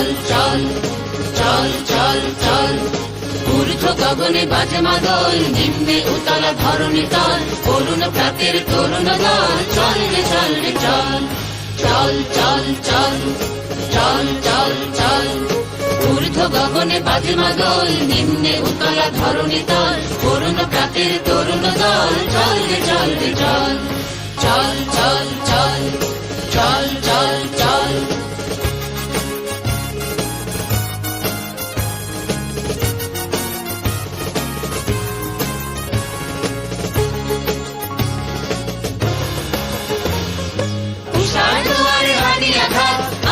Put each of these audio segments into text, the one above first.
চল চল চল চল চল ঊর্ধ্ব গগনে বাজে মাদল, নিম্নে উতলা ধরণী তল, করুণ প্রাতের তরুণ দল, চল রে চল রে চল চল চল চল চল চল চল ঊর্ধ্ব গগনে বাজে মাদল, নিম্নে উতলা ধরণী তল, করুণ প্রাতের তরুণ দল, চল রে চল রে চল চল চল চল চল চল চল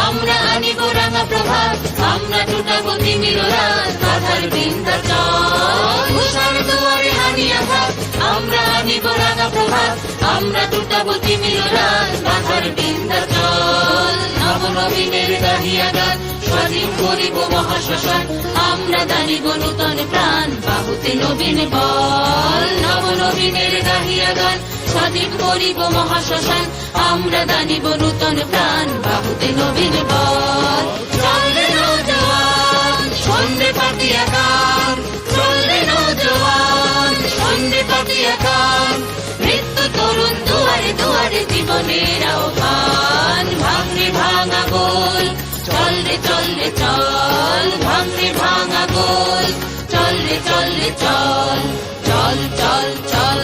আমরা আনিব রাঙা প্রভাত, আমরা টুটাবো তিমির রাত, বাধার বিন্ধ্যাচল। উষার দুয়ারে হানি আঘাত, আমরা আনিব রাঙা প্রভাত, আমরা টুটাবো তিমির রাত, বাধার বিন্ধ্যাচল। নবনবীনের গাহিয়া গান, স্বাধীন করিব মহাশ্মশান, আমরা দানিব নূতন প্রাণ, বাহুতে নবীন বল। নবনবীনের গাহিয়া গান, স্বাধীন করিব মহাশ্মশান, আমরা দানিব নূতন প্রাণ, বাহুতে নবীন বল। চল রে নৌজওয়ান, সন্ধে পাতিয়া গান, চল রে নৌজওয়ান, সন্ধে পাতিয়া গান, মৃত্যু তরুণ দুয়ারে দুয়ারে জীবনের আহ্বান, ভাঙরে ভাঙা গোল, চল রে চল রে চল, ভাঙরে ভাঙা গোল, চল রে চল রে চল, চল চল চল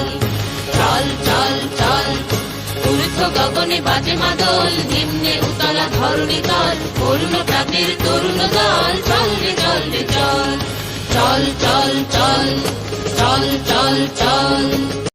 চল চল চল ঊর্ধ্ব গগনে বাজে মাদল, নিম্নে উতলা ধরণী তল, করুণ প্রাতের তরুণ দল, চল রে চল রে চল চল চল চল চল চল চল